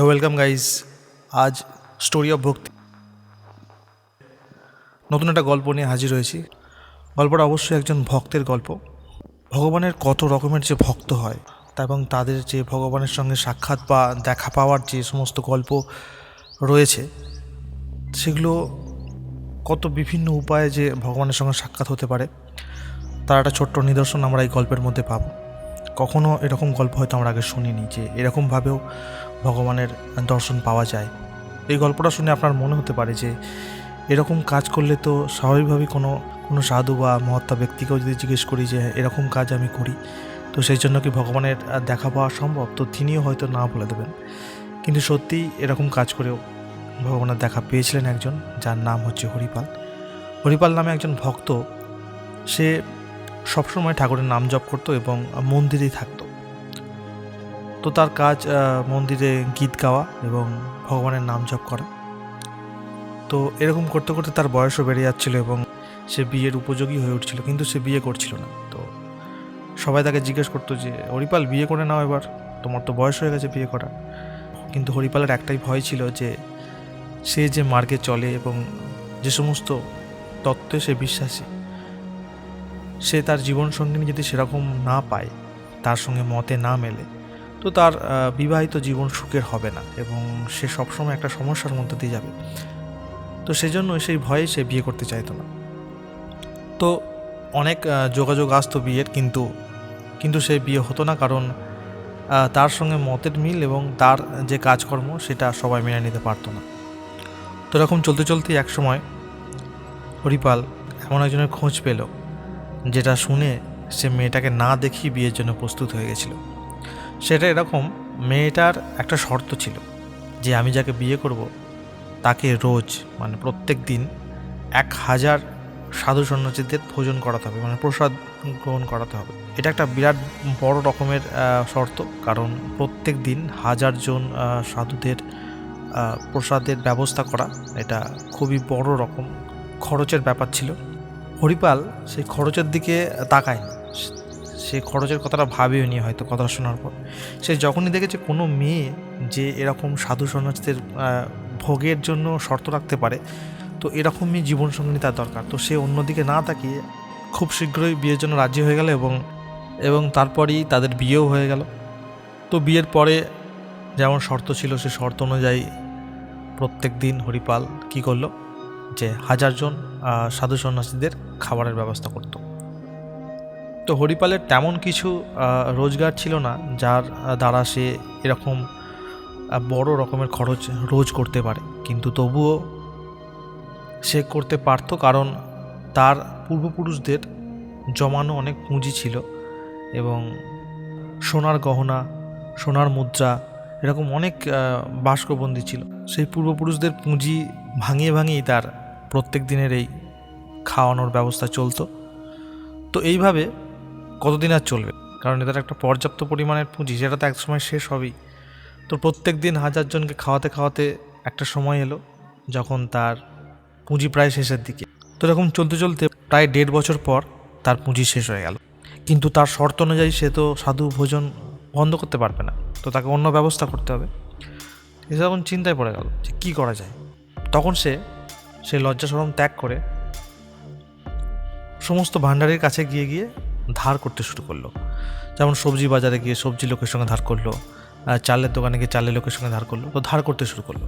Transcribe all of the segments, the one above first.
Welcome guys. আজ story of ভক্তি নতুন একটা গল্প নিয়ে হাজির হয়েছি। গল্পটা অবশ্যই একজন ভক্তের গল্প। ভগবানের কত রকমের যে ভক্ত হয় এবং তাদের যে ভগবানের সঙ্গে সাক্ষাৎ বা দেখা পাওয়ার যে সমস্ত গল্প রয়েছে, সেগুলো কত বিভিন্ন উপায়ে যে ভগবানের সঙ্গে সাক্ষাৎ হতে পারে তার একটা ছোট্ট নিদর্শন আমরা এই গল্পের মধ্যে পাবো। কখনো এরকম গল্প হয়তো আমরা আগে শুনিনি যে এরকমভাবেও ভগবানের দর্শন পাওয়া যায়। এই গল্পটা শুনে আপনার মনে হতে পারে যে এরকম কাজ করলে তো স্বাভাবিকভাবেই কোনো সাধু বা মহাত্মা ব্যক্তিকেও যদি জিজ্ঞেস করি যে এরকম কাজ আমি করি, তো সেই জন্য কি ভগবানের দেখা পাওয়া সম্ভব, তো তিনিও হয়তো না বলে দেবেন। কিন্তু সত্যিই এরকম কাজ করেও ভগবানের দেখা পেয়েছিলেন একজন, যার নাম হচ্ছে হরিপাল। হরিপাল নামে একজন ভক্ত, সে সবসময় ঠাকুরের নাম জপ করতো এবং মন্দিরেই থাকতো। তো তার কাজ মন্দিরে গীত গাওয়া এবং ভগবানের নাম জপ করা। তো এরকম করতে করতে তার বয়সও বেড়ে যাচ্ছিল এবং সে বিয়ের উপযোগী হয়ে উঠছিল, কিন্তু সে বিয়ে করছিল না। তো সবাই তাকে জিজ্ঞেস করতো যে হরিপাল বিয়ে করে নাও এবার, তোমার তো বয়স হয়ে গেছে বিয়ে করা। কিন্তু হরিপালের একটাই ভয় ছিল যে সে যে মার্গে চলে এবং যে সমস্ত তত্ত্বে সে বিশ্বাসী, সে তার জীবনসঙ্গিনী যদি সেরকম না পায়, তার সঙ্গে মতে না মেলে, তো তার বিবাহিত জীবন সুখের হবে না এবং সে সবসময় একটা সমস্যার মধ্যে দিয়ে যাবে। তো সেজন্য সেই ভয়ে সে বিয়ে করতে চাইতো না। তো অনেক যোগাযোগ আসতো বিয়ের, কিন্তু সে বিয়ে হতো না, কারণ তার সঙ্গে মতের মিল এবং তার যে কাজকর্ম সেটা সবাই মেনে নিতে পারতো না। তো এরকম চলতে চলতে এক সময় হরিপাল এমন একজনের খোঁজ পেল, যেটা শুনে সে মেয়েটাকে না দেখি বিয়ের জন্য প্রস্তুত হয়ে গেছিল। সেটা এরকম, মেয়েটার একটা শর্ত ছিল যে আমি যাকে বিয়ে করব তাকে রোজ প্রত্যেক দিন 1000 সাধু সন্ন্যাসীদের ভোজন করাতে হবে, প্রসাদ গ্রহণ করাতে হবে। এটা একটা বিরাট বড় রকমের শর্ত, কারণ প্রত্যেক দিন 1000 জন সাধুদের প্রসাদের ব্যবস্থা করা এটা খুবই বড় রকম খরচের ব্যাপার ছিল। হরিপাল সেই খরচের দিকে তাকায় না, সে খরচের কথাটা ভাবেও নি হয়তো কথা শোনার পর। সে যখনই দেখেছে কোনো মেয়ে যে এরকম সাধু সন্ন্যাসীদের ভোগের জন্য শর্ত রাখতে পারে, তো এরকমই জীবনসঙ্গিনী তার দরকার। তো সে অন্যদিকে না তাকিয়ে খুব শীঘ্রই বিয়ের জন্য রাজি হয়ে গেল এবং তারপরেই তাদের বিয়েও হয়ে গেল। তো বিয়ের পরে যেমন শর্ত ছিল, সে শর্ত অনুযায়ী প্রত্যেক দিন হরিপাল কী করলো, যে 1000 জন সাধু সন্ন্যাসীদের খাবারের ব্যবস্থা করত। তো হরিপালের তেমন কিছু রোজগার ছিল না যার দ্বারা সে এরকম বড় রকমের খরচ রোজ করতে পারে, কিন্তু তবুও সে করতে পারত, কারণ তার পূর্বপুরুষদের জমানো অনেক পুঁজি ছিল এবং সোনার গহনা, সোনার মুদ্রা, এরকম অনেক বাস্কবন্দি ছিল। সেই পূর্বপুরুষদের পুঁজি ভাঙিয়েই তার প্রত্যেক দিনের এই খাওয়ানোর ব্যবস্থা চলতো। তো এইভাবে কতদিন আর চলবে, কারণ এদের একটা পর্যাপ্ত পরিমাণের পুঁজি, যেটা তো একসময় শেষ হবেই। তো প্রত্যেক দিন 1000 জনকে খাওয়াতে খাওয়াতে একটা সময় এলো যখন তার পুঁজি প্রায় শেষের দিকে। তো এরকম চলতে চলতে প্রায় 1.5 বছর পর তার পুঁজি শেষ হয়ে গেল। কিন্তু তার শর্ত অনুযায়ী সে তো সাধু ভোজন বন্ধ করতে পারবে না, তো তাকে অন্য ব্যবস্থা করতে হবে। এ তখন চিন্তায় পড়ে গেল যে কী করা যায়। তখন সে লজ্জা শরম ত্যাগ করে সমস্ত ভাণ্ডারের কাছে গিয়ে ধার করতে শুরু করলো। যেমন সবজি বাজারে গিয়ে সবজি লোকের সঙ্গে ধার করলো, চালের দোকানে গিয়ে চালের লোকের সঙ্গে ধার করলো, তো ধার করতে শুরু করলো।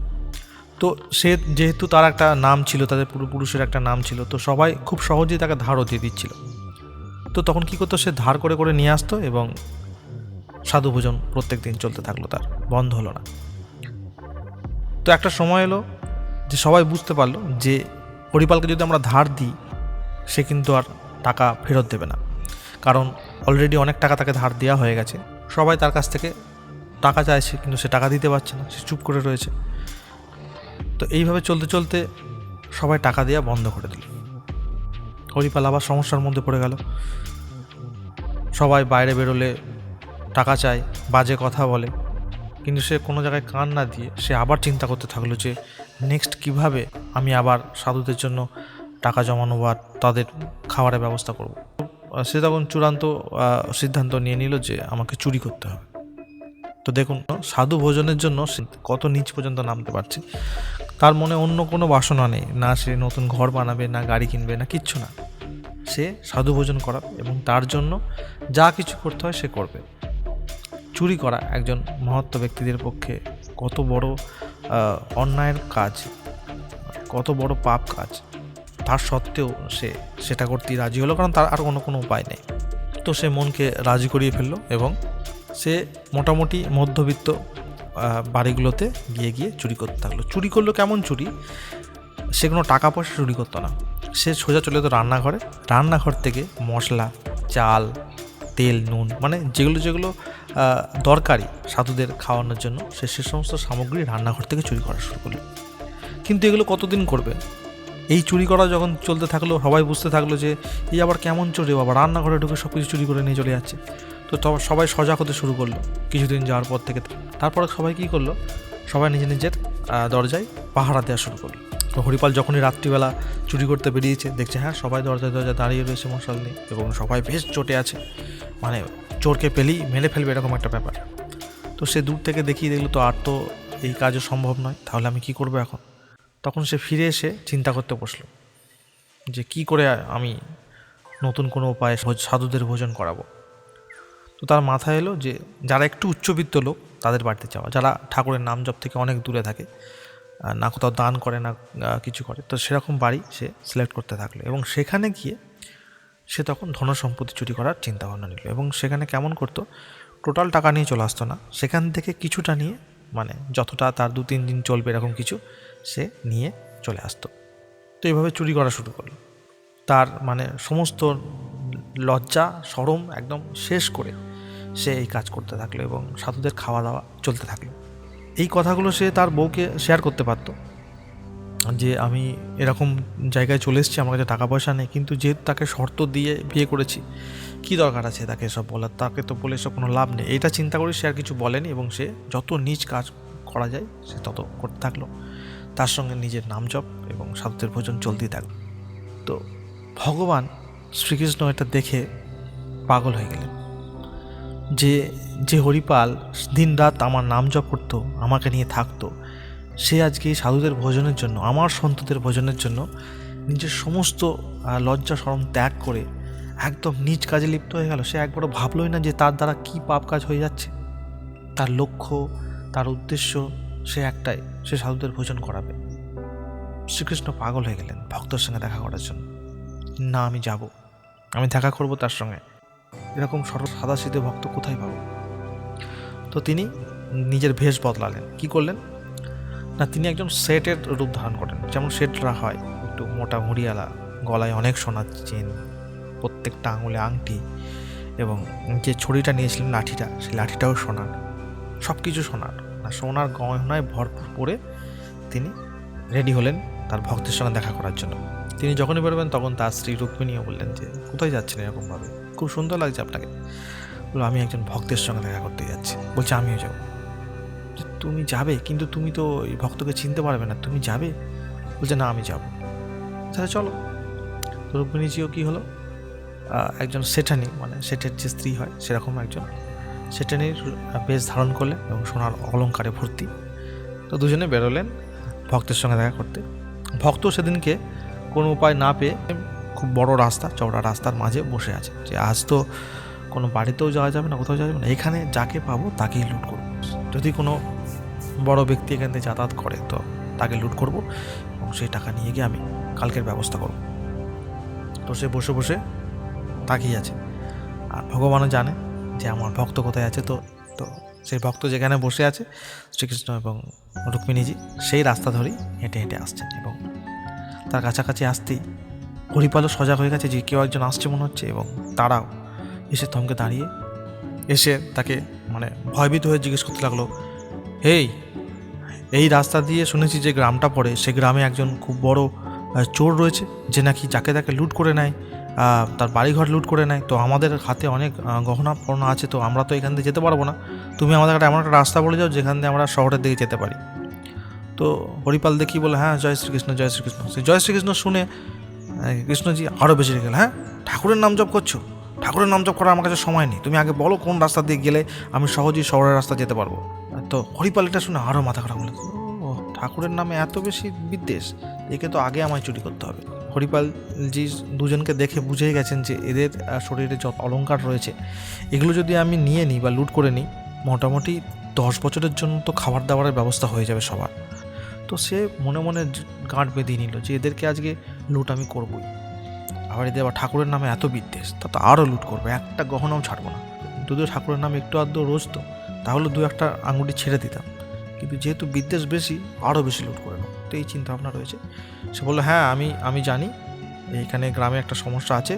তো সে যেহেতু তার একটা নাম ছিল, তাদের পূর্বপুরুষের একটা নাম ছিল, তো সবাই খুব সহজেই তাকে ধারও দিয়ে দিচ্ছিল। তো তখন কী করতো, সে ধার করে করে নিয়ে আসতো এবং সাধু ভোজন প্রত্যেক দিন চলতে থাকলো, তার বন্ধ হলো না। তো একটা সময় এলো যে সবাই বুঝতে পারলো যে হরিপালকে যদি আমরা ধার দিই, সে কিন্তু আর টাকা ফেরত দেবে না, কারণ অলরেডি অনেক টাকা তাকে ধার দেওয়া হয়ে গেছে। সবাই তার কাছ থেকে টাকা চাইছে, কিন্তু সে টাকা দিতে পারছে না, সে চুপ করে রয়েছে। তো এইভাবে চলতে চলতে সবাই টাকা দেওয়া বন্ধ করে দিল। হরিপাল আবার সমস্যার মধ্যে পড়ে গেল। সবাই বাইরে বেরোলে টাকা চায়, বাজে কথা বলে, কিন্তু সে কোনো জায়গায় কান না দিয়ে সে আবার চিন্তা করতে থাকলো যে নেক্সট কিভাবে আমি আবার সাধুদের জন্য টাকা জমানো বা তাদের খাবারের ব্যবস্থা করব। সে তখন চূড়ান্ত সিদ্ধান্ত নিয়ে নিল যে আমাকে চুরি করতে হবে। তো দেখুন, সাধু ভোজনের জন্য সে কত নিচ পর্যন্ত নামতে পারছে। তার মনে অন্য কোনো বাসনা নেই, না সে নতুন ঘর বানাবে, না গাড়ি কিনবে, না কিচ্ছু না। সে সাধু ভোজন করাবে এবং তার জন্য যা কিছু করতে হয় সে করবে। চুরি করা একজন মহৎ ব্যক্তিদের পক্ষে কত বড় অন্যায়ের কাজ, কত বড় পাপ কাজ, তার সত্ত্বেও সে সেটা করতেই রাজি হলো, কারণ তার আর কোনো উপায় নেই। তো সে মনকে রাজি করিয়ে ফেললো এবং সে মোটামুটি মধ্যবিত্ত বাড়িগুলোতে গিয়ে চুরি করতে থাকলো। চুরি করলো কেমন চুরি? সে কোনো টাকা পয়সা চুরি করতো না, সে সোজা চলে যেত রান্নাঘরে। রান্নাঘর থেকে মশলা, চাল, তেল, নুন, মানে যেগুলো দরকারি সাধুদের খাওয়ানোর জন্য, সে সমস্ত সামগ্রী রান্নাঘর থেকে চুরি করা শুরু করলো। কিন্তু এগুলো কতদিন করবে? এই চুরি করা যখন চলতে থাকলো, সবাই বুঝতে থাকলো যে এই আবার কেমন চোরে, বাবা রান্নাঘরে ঢুকে সব কিছু চুরি করে নিয়ে চলে যাচ্ছে। তো সবাই সজাগ হতে শুরু করলো কিছুদিন যাওয়ার পর থেকে। তারপরে সবাই কী করলো, সবাই নিজের দরজায় পাহারা দেওয়া শুরু করলো। তো হরিপাল যখনই রাত্রিবেলা চুরি করতে বেরিয়েছে, দেখছে হ্যাঁ সবাই দরজায় দাঁড়িয়ে রয়েছে মশাল নিয়ে এবং সবাই বেশ চটে আছে, মানে চোরকে পেলেই মেরে ফেলবে এরকম একটা ব্যাপার। তো সে দূর থেকে দেখিয়ে দেখলো তো আর তো এই কাজও সম্ভব নয়, তাহলে আমি কি করবো এখন? তখন সে ফিরে এসে চিন্তা করতে বসলো যে কি করে আমি নতুন কোনো উপায়ে সাধুদের ভোজন করাবো। তো তার মাথায় এলো যে যারা একটু উচ্চবিত্ত লোক তাদের বাড়িতে যাওয়া, যারা ঠাকুরের নাম জপ থেকে অনেক দূরে থাকে, না কোথাও দান করে, না কিছু করে, তো সেরকম বাড়ি সে সিলেক্ট করতে থাকলো এবং সেখানে গিয়ে সে তখন ধন সম্পত্তি চুরি করার চিন্তাভাবনা নিল। এবং সেখানে কেমন করতো, টোটাল টাকা নিয়ে চলে আসতো না, সেখান থেকে কিছুটা নিয়ে, মানে যতটা তার 2-3 দিন চলবে এরকম কিছু সে নিয়ে চলে আসতো। তো এইভাবে চুরি করা শুরু করলো। তার মানে সমস্ত লজ্জা শরম একদম শেষ করে সে এই কাজ করতে থাকলো এবং সাধুদের খাওয়া দাওয়া চলতে থাকলো। এই কথাগুলো সে তার বউকে শেয়ার করতে পারতো যে আমি এরকম জায়গায় চলে এসেছি, আমার কাছে টাকা পয়সা নেই, কিন্তু যেহেতু তাকে শর্ত দিয়ে বিয়ে করেছি, কী দরকার আছে তাকে সব বলার, তাকে তো বলে সব কোনো লাভ নেই। এইটা চিন্তা করে সে আর কিছু বলেনি এবং সে যত নিজ কাজ করা যায় সে তত করতে থাকলো, তার সঙ্গে নিজের নাম জপ এবং সাধুদের ভোজন চলতেই থাকলো। তো ভগবান শ্রীকৃষ্ণ এটা দেখে পাগল হয়ে গেলেন যে হরিপাল দিন রাত আমার নাম জপ করতো, আমাকে নিয়ে থাকতো, সে আজকে সাধুদের ভোজনের জন্য, আমার সন্তদের ভোজনের জন্য নিজের সমস্ত লজ্জা শরম ত্যাগ করে একদম নিজ কাজে লিপ্ত হয়ে গেল। সে একবারও ভাবলই না যে তার দ্বারা কী পাপ কাজ হয়ে যাচ্ছে। তার লক্ষ্য, তার উদ্দেশ্য সে একটাই, সে সাধুদের ভোজন করাবে। শ্রীকৃষ্ণ পাগল হয়ে গেলেন ভক্তর সঙ্গে দেখা করার জন্য। না, আমি যাব, আমি দেখা করব তার সঙ্গে, এরকম সাদাসিধে ভক্ত কোথায় পাবো? তো তিনি নিজের ভেষ বদলালেন। কি করলেন না, তিনি একজন শেঠের রূপ ধারণ করেন, যেমন শেঠরা হয়, একটু মোটা মুড়িয়ালা, গলায় অনেক সোনার চেন, প্রত্যেকটা আঙুলে আংটি, এবং যে ছড়িটা নিয়েছিলেন লাঠিটা, সেই লাঠিটাও সোনার, সব কিছু সোনার, না সোনার গয়নায় ভরপুর করে তিনি রেডি হলেন তার ভক্তের সঙ্গে দেখা করার জন্য। তিনি যখনই বেরোবেন তখন তার স্ত্রী রুক্মিণীও বললেন যে কোথায় যাচ্ছেন এরকমভাবে, খুব সুন্দর লাগছে আপনাকে। বললো আমি একজন ভক্তের সঙ্গে দেখা করতে যাচ্ছি। বলছে আমিও যাবো। তুমি যাবে, কিন্তু তুমি তো এই ভক্তকে চিনতে পারবে না, তুমি যাবে? বলছে না, আমি যাবো। তাহলে চলো। তো রুক্মিণীজিও কী হলো, একজন শেঠানি, মানে শেঠের যে স্ত্রী হয় সেরকম একজন শেঠানির বেশ ধারণ করলেন এবং সোনার অলঙ্কারে ভর্তি। তো দুজনে বেরোলেন ভক্তের সঙ্গে দেখা করতে। ভক্ত সেদিনকে কোনো উপায় না পেয়ে খুব বড় রাস্তা, চওড়া রাস্তার মাঝে বসে আছে যে আজ তো কোনো বাড়িতেও যাওয়া যাবে না, কোথাও যাওয়া যাবে না, এখানে যাকে পাবো তাকেই লুট করবো। যদি কোনো বড় ব্যক্তি এখান থেকে যাতায়াত করে তো তাকে লুট করব এবং সেই টাকা নিয়ে গিয়ে আমি কালকের ব্যবস্থা করব। তো সে বসে বসে তাকিয়ে আছে, আর ভগবানও জানে যে আমার ভক্ত কোথায় আছে। তো তো সেই ভক্ত যেখানে বসে আছে, শ্রীকৃষ্ণ এবং রুক্মিণীজি সেই রাস্তা ধরেই হেঁটে হেঁটে আসছেন এবং তার কাছাকাছি আসতেই হরিপালও সজাগ হয়ে গেছে যে কেউ একজন আসছে মনে হচ্ছে, এবং তারাও এসে থমকে দাঁড়িয়ে এসে তাকে মানে ভয়ভীত হয়ে জিজ্ঞেস করতে লাগলো, এই রাস্তা দিয়ে শুনেছি যে গ্রামটা পড়ে, সে গ্রামে একজন খুব বড় চোর রয়েছে যে নাকি যাকে তাকে লুট করে নেয়, তার বাড়িঘর লুট করে নেয়। তো আমাদের হাতে অনেক গহনা পণ্য আছে, তো আমরা তো এখান দিয়ে যেতে পারবো না, তুমি আমাদের একটা এমন একটা রাস্তা বলে যাও যেখান দিয়ে আমরা শহরের দিকে যেতে পারি। তো হরিপাল দেখি বলে হ্যাঁ জয় শ্রীকৃষ্ণ, জয় শ্রীকৃষ্ণ। সেই জয় শ্রীকৃষ্ণ শুনে কৃষ্ণজি আরও বেশি রেখে গেল, হ্যাঁ ঠাকুরের নাম জপ করছো, ঠাকুরের নাম জপ করার আমার কাছে সময় নেই, তুমি আগে বলো কোন রাস্তা দিয়ে গেলে আমি সহজেই শহরের রাস্তা যেতে পারবো। তো হরিপাল এটা শুনে আরও মাথা খারাপ হলো, ও ঠাকুরের নামে এত বেশি বিদ্বেষ, একে তো আগে আমায় চুরি করতে হবে। হরিপালজি দুজনকে দেখে বুঝেই গেছেন যে এদের শরীরে যত অলংকার রয়েছে এগুলো যদি আমি নিয়ে নিই বা লুট করে নিই, মোটামুটি 10 বছরের জন্য তো খাবার দাবারের ব্যবস্থা হয়ে যাবে সবার। তো সে মনে মনে গাঁট বেঁধিয়ে নিল যে এদেরকে আজকে লুট আমি করবই। আবার এদের আবার ঠাকুরের নামে এত বিদ্বেষ, তা তো আরও লুট করবে, একটা গহনাও ছাড়বো না। যদিও ঠাকুরের নামে একটু আধটু রোজ তো, তাহলে 2-1টা আঙুটি ছেড়ে দিতাম, কিন্তু যেহেতু বিদ্বেষ বেশি আরও বেশি লুট করে নেব। তো এই চিন্তা ভাবনা রয়েছে। সে বললো, হ্যাঁ আমি জানি এইখানে গ্রামে একটা সমস্যা আছে,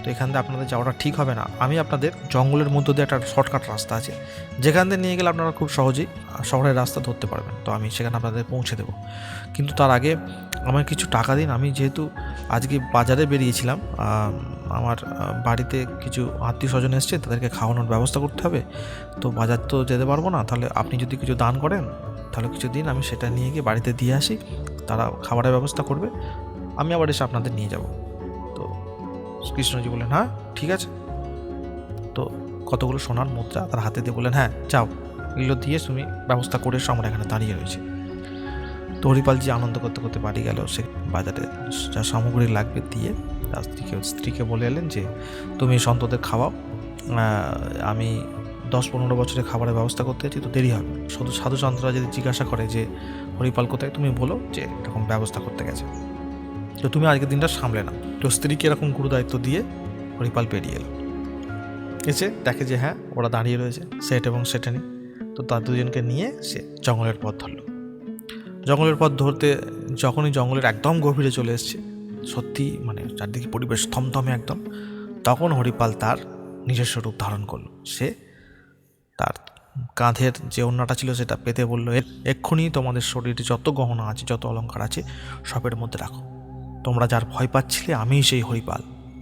তো এখান থেকে আপনাদের যাওয়াটা ঠিক হবে না। আমি আপনাদের জঙ্গলের মধ্য দিয়ে একটা শর্টকাট রাস্তা আছে, যেখান দিয়ে নিয়ে গেলে আপনারা খুব সহজেই শহরের রাস্তা ধরতে পারবেন, তো আমি সেখানে আপনাদের পৌঁছে দেবো। কিন্তু তার আগে আমায় কিছু টাকা দিন, আমি যেহেতু আজকে বাজারে বেরিয়েছিলাম, আমার বাড়িতে কিছু আত্মীয় স্বজন এসছে, তাদেরকে খাওয়ানোর ব্যবস্থা করতে হবে, তো বাজার তো যেতে পারবো না, তাহলে আপনি যদি কিছু দান করেন তাহলে কিছু দিন, আমি সেটা নিয়ে গিয়ে বাড়িতে দিয়ে আসি, তারা খাবারের ব্যবস্থা করবে, আমি আবার এসে আপনাদের নিয়ে যাব। তো কৃষ্ণজি বললেন, হ্যাঁ ঠিক আছে। তো কতগুলো সোনার মুদ্রা তার হাতে দিয়ে বললেন, হ্যাঁ যাও, এগুলো দিয়ে তুমি ব্যবস্থা করে এসো, আমরা এখানে দাঁড়িয়ে রয়েছে। তো হরিপালজি আনন্দ করতে করতে বাড়ি গেল, সে বাজারে যা সামগ্রী লাগবে দিয়ে তার স্ত্রীকে বলে এলেন যে তুমি সন্তদের খাওয়াও, আমি 10-15 বছরের খাবারের ব্যবস্থা করতে আছি, তো দেরি হবে। শুধু সাধুচন্দ্ররা যদি জিজ্ঞাসা করে যে হরিপাল কোথায়, তুমি বলো যে এরকম ব্যবস্থা করতে গেছে, তো তুমি আজকের দিনটা সামলে নাও। তো স্ত্রীকে এরকম গুরু দায়িত্ব দিয়ে হরিপাল বেরিয়ে এলো, এসে দেখে যে হ্যাঁ ওরা দাঁড়িয়ে রয়েছে, সেট এবং সেটানি। তো তার দুজনকে নিয়ে সে জঙ্গলের পথ ধরল। জঙ্গলের পথ ধরতে যখনই জঙ্গলের একদম গভীরে চলে এসছে, সত্যি মানে চারদিকে পরিবেশ থমথমে একদম, তখন হরিপাল তার নিজস্ব রূপ ধারণ করলো। সে তার কাঁধের যে ওড়নাটা ছিল সেটা পেতে বলল, এক্ষুনি তোমাদের শরীরে যত গহনা আছে, যত অলংকার আছে, সবের মধ্যে রাখো। তোমরা যার ভয় পাচ্ছিলে আমিই সেই হরিপাল,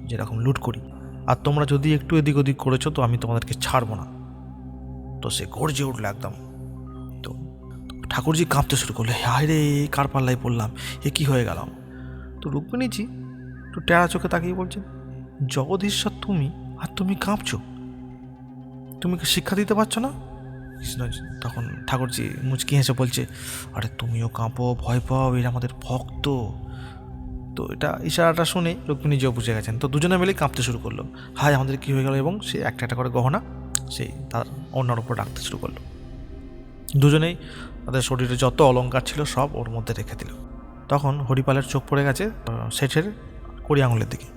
যেরকম লুট করি, আর তোমরা যদি একটু এদিক ওদিক করেছো তো আমি তোমাদেরকে ছাড়বো না। তো সে গর্জে উঠলো একদম। তো ঠাকুরজি কাঁপতে শুরু করলো, হায় রে কার পাল্লায় পড়লাম, এ কী হয়ে গেলাম। তো রুক্মিণীজি একটু টেরা চোখে তাকিয়ে বলছে, জগদীশ্বর তুমি, আর তুমি কাঁপছো, তুমি কি শিক্ষা দিতে পারছো না? তখন ঠাকুরজি মুচকি হেসে বলছে, আরে তুমিও কাঁপো, ভয় পাও, এরা আমাদের ভক্ত। তো এটা ইশারাটা শুনে রুক্মিণীজিও বুঝে গেছেন। তো দুজনে মিলেই কাঁপতে শুরু করলো, হায় আমাদের কী হয়ে গেল, এবং সে একটা একটা করে গহনা সেই তার অন্যার উপর রাখতে শুরু করলো। দুজনেই তাদের শরীরে যত অলংকার ছিল সব ওর মধ্যে রেখে দিল। তখন হরিপালের চোখ পড়ে গেছে শেঠের কড়ি আঙুলের দিকে।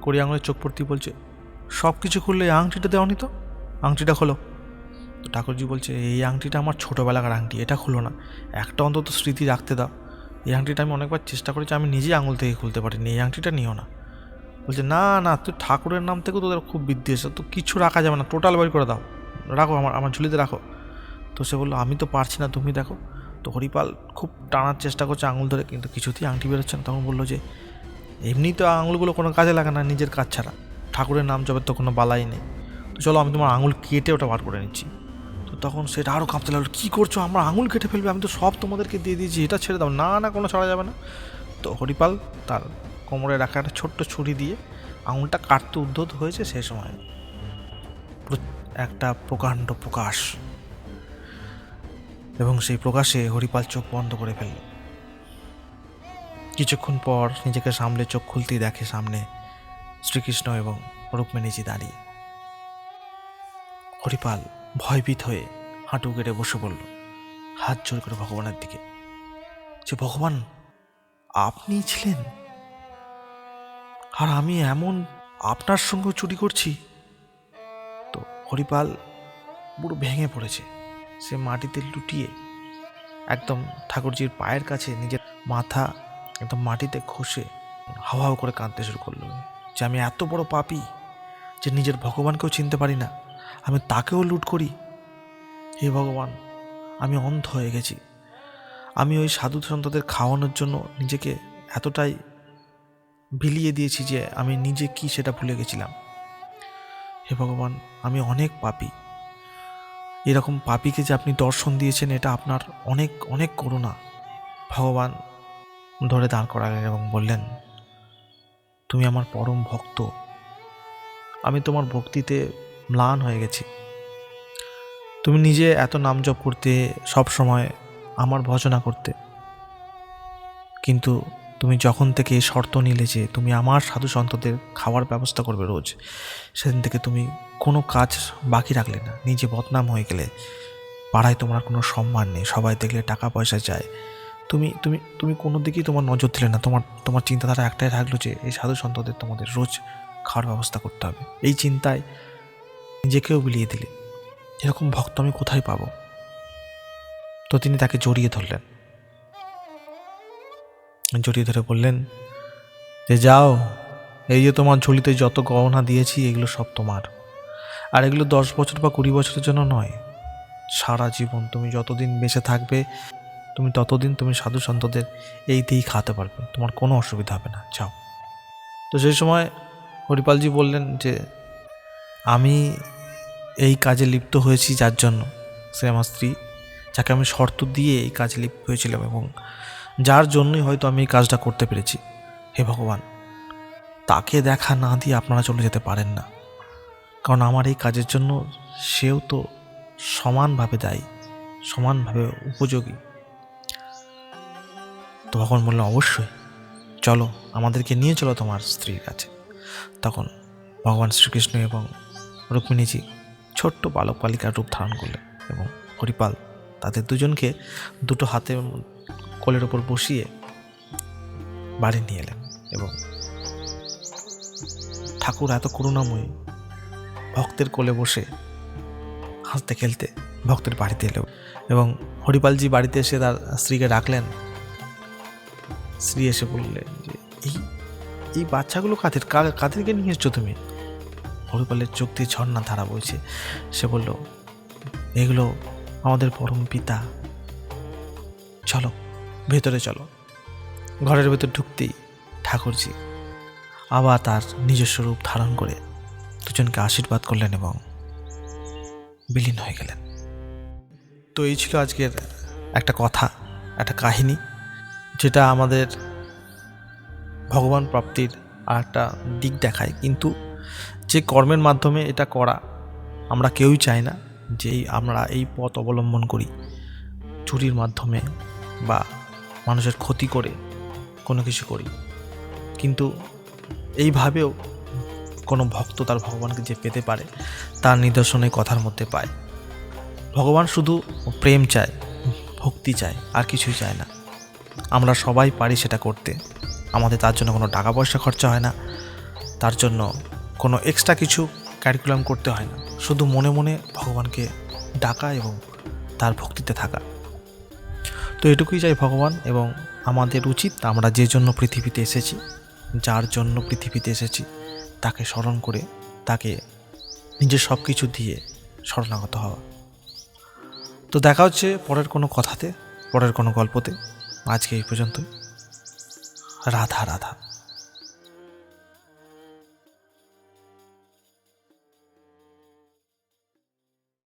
কড়ি আঙুলের চোখ পড়তেই বলছে, সব কিছু খুললে এই আংটিটা দেওয়ানি তো, আংটিটা খোলো। তো ঠাকুরজি বলছে, এই আংটিটা আমার ছোটোবেলাকার আংটি, এটা খুলো না, একটা অন্তত স্মৃতি রাখতে দাও। এই আংটিটা আমি অনেকবার চেষ্টা করেছি, আমি নিজেই আঙুল থেকে খুলতে পারিনি, এই আংটিটা নিও না। বলছে, না না, তুই ঠাকুরের নাম থেকেও তোদের খুব বিদ্বেষ, তো কিছু রাখা যাবে না, টোটাল বের করে দাও, রাখো আমার ঝুলিতে রাখো। তো সে বললো, আমি তো পারছি না, তুমি দেখো। তো হরিপাল খুব টানার চেষ্টা করছে আঙুল ধরে, কিন্তু কিছুতেই আংটি বেরোচ্ছে না। তখন বললো যে এমনি তো আঙুলগুলো কোনো কাজে লাগে না নিজের কাজ ছাড়া, ঠাকুরের নাম জপের তো কোনো বালাই নেই, তো চলো আমি তোমার আঙুল কেটে ওটা বার করে নিচ্ছি। তো তখন সেটা আরও কাঁপতে লাগলো, কী করছো, আমার আঙুল কেটে ফেলবে, আমি তো সব তোমাদেরকে দিয়ে দিয়েছি, এটা ছেড়ে দাও। না না, কোনো ছাড়া যাবে না। তো হরিপাল তার কোমরে রাখা একটা ছোট্ট ছুরি দিয়ে আঙুলটা কাটতে উদ্যত হয়েছে, সেই সময় একটা প্রকাণ্ড প্রকাশ, এবং সেই প্রকাশে হরিপাল চোখ বন্ধ করে ফেলল। কিছুক্ষণ পর নিজেকে সামলে চোখ খুলতেই দেখে সামনে শ্রীকৃষ্ণ এবং রুক্মিণীজি দাঁড়িয়ে। হরিপাল ভয়ভীত হয়ে হাঁটু কেটে বসে পড়ল, হাত জোর করে ভগবানের দিকে, যে ভগবান আপনি ছিলেন, আর আমি এমন আপনার সঙ্গে চুরি করছি। তো হরিপাল পুরো ভেঙে পড়েছে, সে মাটিতে লুটিয়ে একদম ঠাকুরজির পায়ের কাছে নিজের মাথা একদম মাটিতে ঘষে হাওয়া হাওয়া করে কাঁদতে শুরু করলো, যে আমি এত বড় পাপী যে নিজের ভগবানকেও চিনতে পারি না, আমি তাকেও লুট করি। হে ভগবান, আমি অন্ধ হয়ে গেছি, আমি ওই সাধু সন্তদের খাওয়ানোর জন্য নিজেকে এতটাই বিলিয়ে দিয়েছি যে আমি নিজে কি সেটা ভুলে গেছিলাম। হে ভগবান, আমি অনেক পাপী, এরকম পাপীকে যে আপনি দর্শন দিয়েছেন এটা আপনার অনেক অনেক করুণা। ভগবান ধরে দাঁড় করালেন এবং বললেন, তুমি আমার পরম ভক্ত, আমি তোমার ভক্তিতে ম্লান হয়ে গেছি। তুমি নিজে এত নাম জপ করতে, সব সময় আমার ভজনা করতে, কিন্তু তুমি যখন থেকে এই শর্ত নিলে যে তুমি আমার সাধু সন্তদের খাওয়ার ব্যবস্থা করবে রোজ, সেদিন থেকে তুমি কোনো কাজ বাকি রাখলে না, নিজে বদনাম হয়ে গেলে। পাড়ায় তোমার কোনো সম্মান নেই, সবাই দেখলে টাকা পয়সা চায়। তুমি তুমি তুমি কোনো দিকেই তোমার নজর দিলে না। তোমার চিন্তাধারা একটাই থাকলো যে এই সাধু সন্তদের তোমাদের রোজ খাওয়ার ব্যবস্থা করতে হবে। এই চিন্তায় নিজেকেও বিলিয়ে দিলে। এরকম ভক্ত আমি কোথায় পাবো? তো তিনি তাকে জড়িয়ে ধরলেন, জড়িয়ে ধরে বললেন যে যাও, এই যে তোমার ঝুলিতে যত গহনা দিয়েছি এগুলো সব তোমার। আর এগুলো 10 বছর বা 20 বছরের জন্য নয়, সারা জীবন তুমি যতদিন বেঁচে থাকবে তুমি ততদিন তুমি সাধু সন্তদের এই দিয়েই খাওয়াতে পারবে, তোমার কোনো অসুবিধা হবে না, যাও। তো সেই সময় হরিপালজি বললেন যে আমি এই কাজে লিপ্ত হয়েছি যার জন্য, সে আমার স্ত্রী, যাকে আমি শর্ত দিয়ে এই কাজে লিপ্ত হয়েছিলাম এবং যার জন্যই হয়তো আমি এই কাজটা করতে পেরেছি। হে ভগবান, তাকে দেখা না দিয়ে আপনারা চলে যেতে পারেন না, কারণ আমার এই কাজের জন্য সেও তো সমানভাবে দায়ী, সমানভাবে উপযোগী। তো ভগবান বললেন অবশ্যই, চলো, আমাদেরকে নিয়ে চলো তোমার স্ত্রীর কাছে। তখন ভগবান শ্রীকৃষ্ণ এবং রুক্মিণীজি ছোট্ট বালক বালিকার রূপ ধারণ করলেন এবং হরিপাল তাদের দুজনকে দুটো হাতে কোলের ওপর বসিয়ে বাড়ি নিয়ে এলেন। এবং ঠাকুর এত করুণাময়ী, ভক্তের কোলে বসে হাসতে খেলতে ভক্তের বাড়িতে এলো। এবং হরিপালজি বাড়িতে এসে তার স্ত্রীকে ডাকলেন। স্ত্রী এসে বললেন যে এই বাচ্চাগুলো কাদেরকে নিয়ে এসছো তুমি? হরিপালের চোখ দিয়ে ঝর্ণা ধারা বইছে। সে বলল, এগুলো আমাদের পরম পিতা। চলো ভেতরে চলো। ঘরের ভেতর ঢুকতেই ঠাকুরজি আবার তার নিজস্ব রূপ ধারণ করে দুজনকে আশীর্বাদ করলেন এবং বিলীন হয়ে গেলেন। তো এই ছিল আজকের একটা কথা, একটা কাহিনী, যেটা আমাদের ভগবান প্রাপ্তির আর একটা দিক দেখায়। কিন্তু যে কর্মের মাধ্যমে এটা করা আমরা কেউই চাই না যে আমরা এই পথ অবলম্বন করি, চুরির মাধ্যমে বা মানুষের ক্ষতি করে কোনো কিছু করি। কিন্তু এইভাবেও কোনো ভক্ত তার ভগবানকে যে পেতে পারে তার নিদর্শন এই কথার মধ্যে পায়। ভগবান শুধু প্রেম চায়, ভক্তি চায়, আর কিছুই চায় না। আমরা সবাই পারি সেটা করতে। আমাদের তার জন্য কোনো টাকা পয়সা খরচা হয় না, তার জন্য কোনো এক্সট্রা কিছু ক্যারিকুলাম করতে হয় না। শুধু মনে মনে ভগবানকে ডাকা এবং তার ভক্তিতে থাকা। তো এটুকুই চাই ভগবান। এবং আমাদের উচিত আমরা যে জন্য পৃথিবীতে এসেছি, যার জন্য পৃথিবীতে এসেছি, তাকে স্মরণ করে তাকে নিজের সব কিছু দিয়ে শরণাগত হওয়া। তো দেখা হচ্ছে পরের কোনো কথাতে, পরের কোনো গল্পতে। আজকে এই পর্যন্তই। রাধা রাধা।